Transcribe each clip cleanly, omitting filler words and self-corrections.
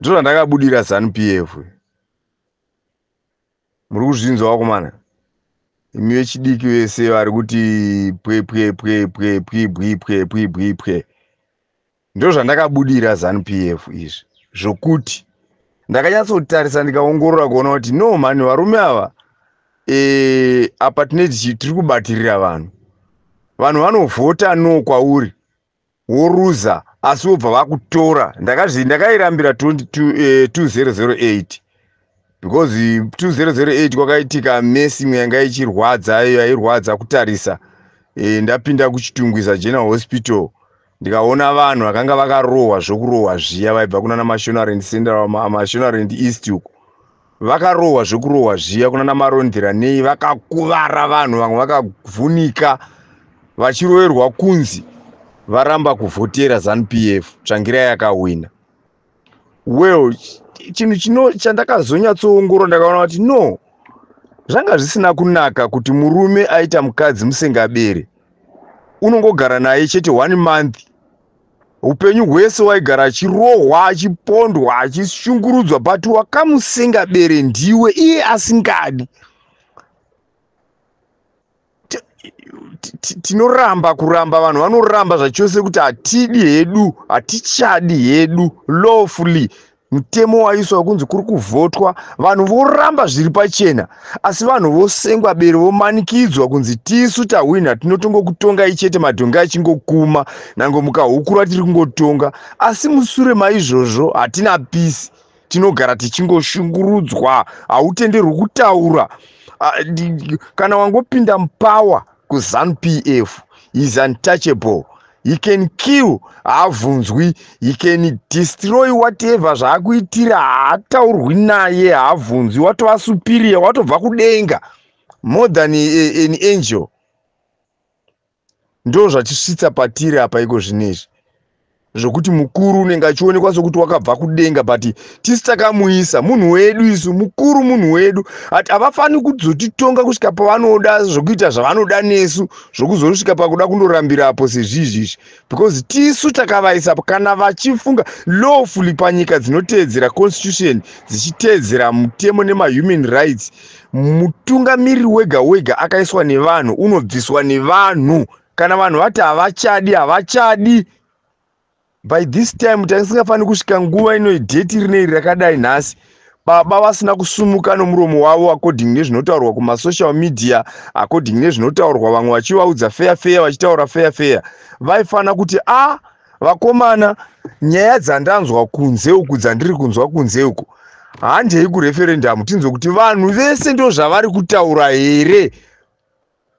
Ndizvo ndakabudira ZANU-PF. Muri kuzvinzwa wakomana? Imi vechidiki vese vari kuti pwe. Ndizvo zvandakabudira ZANU-PF izvi. Zvokuti ndakanyatsotarisa ndikaongorora kuona kuti no mani varume ava apa tiri kubatirira vanhu. Vanhu vanovhota no kwauri. Woruza asi wobva vakutora. Ndakairambira 2008 because 2008 kwakaitika mesi imwe yanga yairwadza kutarisa. Ndapinda kuchitungwiza General Hospital ndikaona vanhu vakanga vakarohwa zvokurohwa zviya vaibva kuna naMashonaland Central Mashonaland East uko. Vakarohwa zvokurohwa zviya kuna naMarondera nei, vakakuvara vanhu, vamwe vakavhunika vachiroverwa kunzi varamba kuvhotera ZANU-PF. Tsvangirai yakawina. Well, chinhu chandakazonyatsoongorora ndakaona kuti no, zvanga zvisina kunaka kuti murume aita mukadzi musengabere unongogara naye chete 1 month. Upenyu hwese waigara achirohwa, achipondwa, achishungurudzwa, but wakamusengabere ndiwe iye asingadi. Tinoramba vanhu vanoramba zvachose kuti hatidi hedu, hatichadi hedu lawfully. Mutemo waiswa kunzi kuri kuvhotwa, vanhu voramba zviri pachena, asi vanhu vosengwa bere vomanikidzwa kunzi tisu tahwina, tinotongokutonga ichete madhonga achingokuma, nango mukahukura tiri kungotonga. Asi musure maizvozvo hatina peace, tinogara tichingoshungurudzwa, hautenderwi kutaura. Kana wangopinda mupower kuZANU-PF, is untouchable. He can kill, haabvunzwi. He can destroy whatever zvaakuitira, haataurwi naye, haabvunzwi. Watova superior, watobva kudenga, more than an angel. Ndo zvatisvitsa patiri apa iko zvinezvi, zvokuti mukuru unenge achionekwa sokuti wakabva kudenga, but tisu takamuisa munhu wedu, isu mukuru munhu wedu. Havafani kuzotitonga kusvika pavanoda zvokuita zvavanoda nesu, zvokuzosvika pakuda kundorambirapo sezvizvizvi, because tisu takavaisa. Kana vachifunga lawfully panyika dzinoteedzera constitution, dzichiteedzera mutemo nemahuman rights, mutungamiriri wega wega akaiswa nevanhu unobviswa nevanhu. Kana vanhu vati havachadi, by this time tisingafani kusvika nguva ino idheti rineri rakadai nhasi, baba vasina kusumuka nomuromo wavo according nezvinotaurwa kumasocial media, according nezvinotaurwa vamwe vachivaudza fair vachitaura fair. Vaifana kuti vakomana, nyaya dzandanzwa kunze uku, dzandiri kunzwa kunze uku, handei kureferendum tinzwe kuti vanhu vese ndo zvavari kutaura here,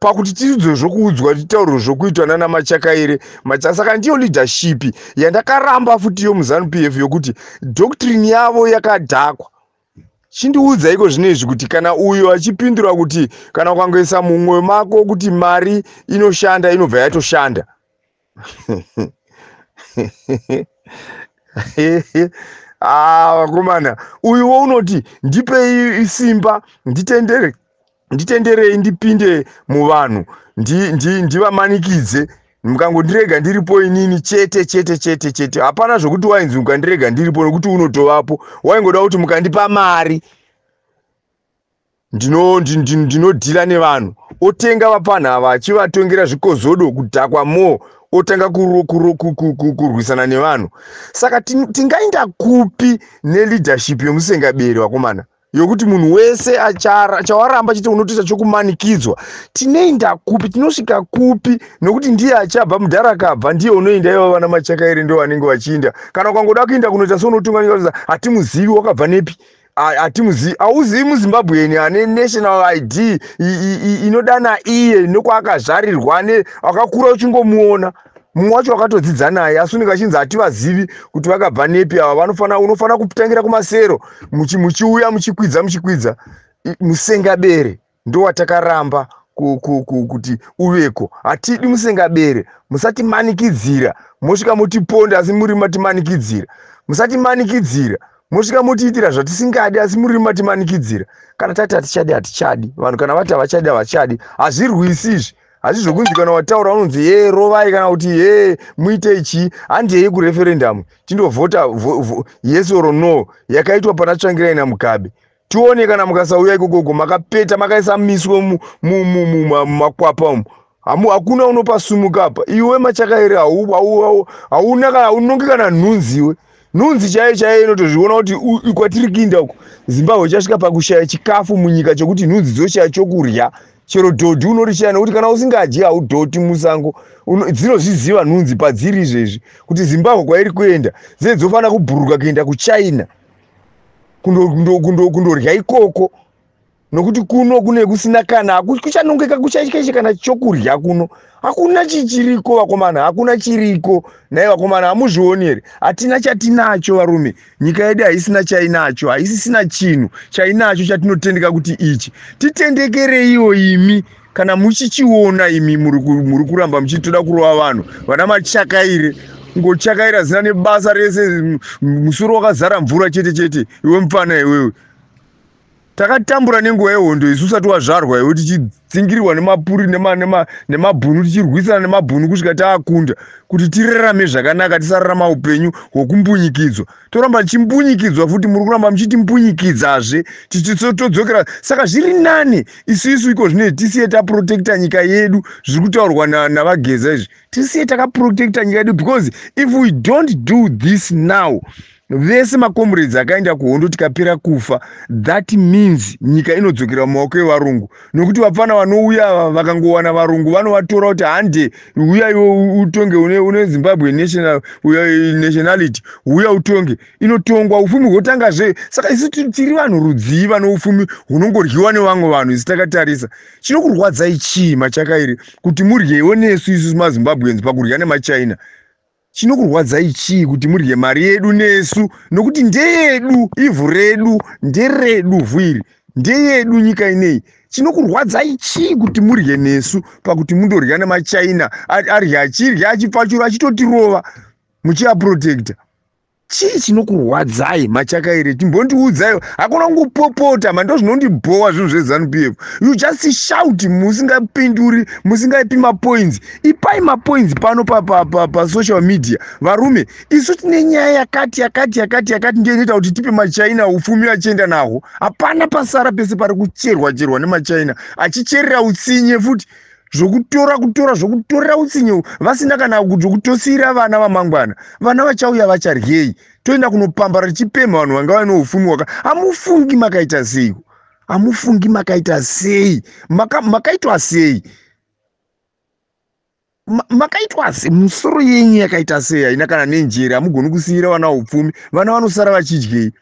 pakuti tidzo zvokuudzwa titauro zvokuitwa nana Machakaire. Saka ndiyo leadership yandakaramba futi yo muZANU-PF yokuti doctrine yavo yakadhakwa. Chindiudza iko zvinezvi kuti kana uyo achipindura kuti kana ukangoisa mumwoyo mako kuti mari inoshanda, inobva yatoshanda. Vakomana, uyuwo unoti ndipei simba nditenderei ndipinde muvanhu ndivamanikidze, mukangondirega ndiripo inini chete. Hapana zvokuti wainzi mukandirega ndiripo nokuti unotovapo, waingoda kuti mukandipa mari ndinodhila nevanhu. Otenga vapanhava achivatongera zvikozodo kudhakwa mo, otanga kurwisana nevanhu. Saka tingaenda kupi neleadership yomusengaberi wakomana, yokuti munhu wese chawaramba chete unotoita chokumanikidzwa? Tinoenda kupi? Tinosvika kupi? Nokuti ndiye achabva mudharakabva, ndiye unoenda ivo vana Machakaire ndo vanenge vachiinda. Kana ukangoda kuinda kunoita seunotunga, hatimuzivi wakabva nepi, hatimuzivi. Hauzivi muZimbabwe ane national ID inodana iye nokwaakazvarirwa, akakura uchingomuona. Mumwe wacho wakatodzidza naye, asi unenge achinzi hativazivi kuti vakabva nepi ava. Unofana kutangira kumasero, muchiuya muchikwidza. Musengabere ndo watakaramba kuti uveko. Hatidi musengabere, musatimanikidzira. Mosvika mutiponda asi muri matimanikidzira. Musatimanikidzira, mosvika mutiitira zvatisingadi asi muri matimanikidzira. Kana tati hatichadi, vanhu kana vati havachadi, hazvirwisi izvi. Asi zvokunzi kana wataura unonzi rovai kana kuti muite ichi handei kureferendum tindovhota yes or no yakaitwa pana Tsvangirai naMugabe. Tione kana mukasauya ikoko makapeta makaisa miswe mumakwapa umu. Hakuna unopasumuka apa. Iwe Machakaire hauna kana unonge kana nhunziwe. Nhunzi chaiye inotozviona kuti kwatiri kuinda uko Zimbabwe chasvika pakushaya chikafu munyika chokuti nhunzi dzoshaya chokurya. Chero dhodhi unorishaya nekuti kana usingadyi haudhoti musango. Dzinozviziva nhunzi padziri izvezvi kuti Zimbabwe kwairi kuenda dzofanira kubhuruka kuenda kuChina kundorya ikoko. Nokuti kuno kune kusina kana kuchanongeka kuchaisha kana chokurya kuno. Hakuna chichiriko vakomana, hakuna chiriko. Nai vakomana hamuzvioni here? Hatina chatinacho varume. Nyika yedu haisina chainacho, haisisina chinhu chainacho chatinotendeka kuti ichi. Titendekereiwo imi kana muchichiona imi muri kuramba muchitoda kurova vanhu. Vana Machakaire ngochakaira zina nebasa rese musoro wakazara mvura chete iwe mfana iwewe. Takatambura nenguva yehondo isu usati wazvarwa iwe tichidzingirirwa nemapuri nemabhunu tichirwisana nemabhunu kusvika taakunda kuti tirarame zvakanaka tisararama upenyu hwokumbunyikidzwa. Toramba tichimbunyikidzwa futi muri kuramba muchitimpunyikidzazve tichitodzokera. Saka zviri nani isu iko zvino tisiye taprotecta nyika yedu zviri kutaurwa navageza izvi. Tisiye takaprotecta nyika yedu because if we don't do this now vese makomrades akaenda kuhondo tikapera kufa, that means nyika inodzokera mumaoko evarungu. Nokuti vapfana vanouya vakangowana varungu vanovatora kuti hande uya iwe utonge une Zimbabwe nationality uya utonge. Inotongwa ufumi hwotangazve. Saka isu tiri vanhu rudzii vano ufumi hunongoryiwa nevamwe vanhu isi takatarisa. Chinokurwadzai chii Machakaire kuti muryewo nesu isu maZimbabweans pakurya nemaChina? Chinokurwadzai chii kuti murye mari yedu nesu? Nokuti ndeyedu, ivhu redu nderedu, vhuiri ndeyedu nyika inei. Chinokurwadzai chii kuti murye nesu pakuti mundorya nemaChina? Arya achirya achipfachura achitotirova muchiaprotecta. Chii chinokurwadzai Machakaire? Timbondiudzai. Hakuna kungopopota mando zvinondibhowa zvinhu zveZANU-PF. You just shout musingapinduri, musingaipi mapoints. Ipai mapoints pano pa social media. Varume, isu tine nyaya yakati ndiyo inoita kuti tipe maChina ufumi achienda nahwo. Hapana pasara pese pari kucherwa nemaChina. Achicherera utsinye futi. Zvokutorera utsinye vasina kana kutosira vana vamangwana. Vana vachauya vacharyei. Toenda kunopambara tichipemha vanhu vanga vane ufumi waka. Hamufungi makaita sei? Hamufungi makaita sei? Makaitwa sei? Makaitwa sei? Musoro yenyu yakaita sei? Haina kana nenjere. Hamugoni kusiyira vana upfumi. Vana vanosara vachidyei.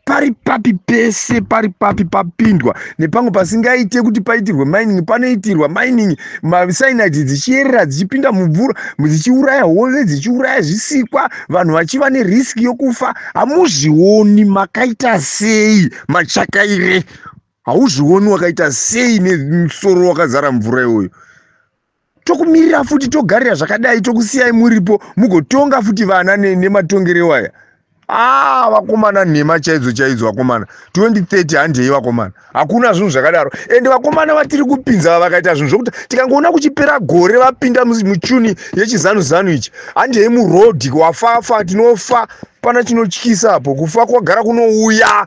Pari papi pese, pari papi papindwa. Nepamwe pasingaite kuti paitirwe mining, panoitirwa mining. Cyanide dzichierera dzichipinda mumvura, dzichiuraya hove, dzichiuraya zvisikwa, vanhu vachiva neriski yokufa. Hamuzvioni makaita sei Machakaire? Hauzvioni wakaita sei nemusoro wakazara mvura iyoyo? Tokumirira futi togarira zvakadai tokusiyai muripo mugotonga futi vana nematongere waya. Vakomana nhema chaidzo vakomana. 2030 handei vakomana. Hakuna zvinhu zvakadaro. Ende vakomana vatiri kupinza vakaita zvinhu zvokuti tikangoona kuchipera gore vapinda muchuni yechizanu ichi. Handei murodhi wafafa tinofa pana chinotyisa hapo. Kufa kwagara kunouya.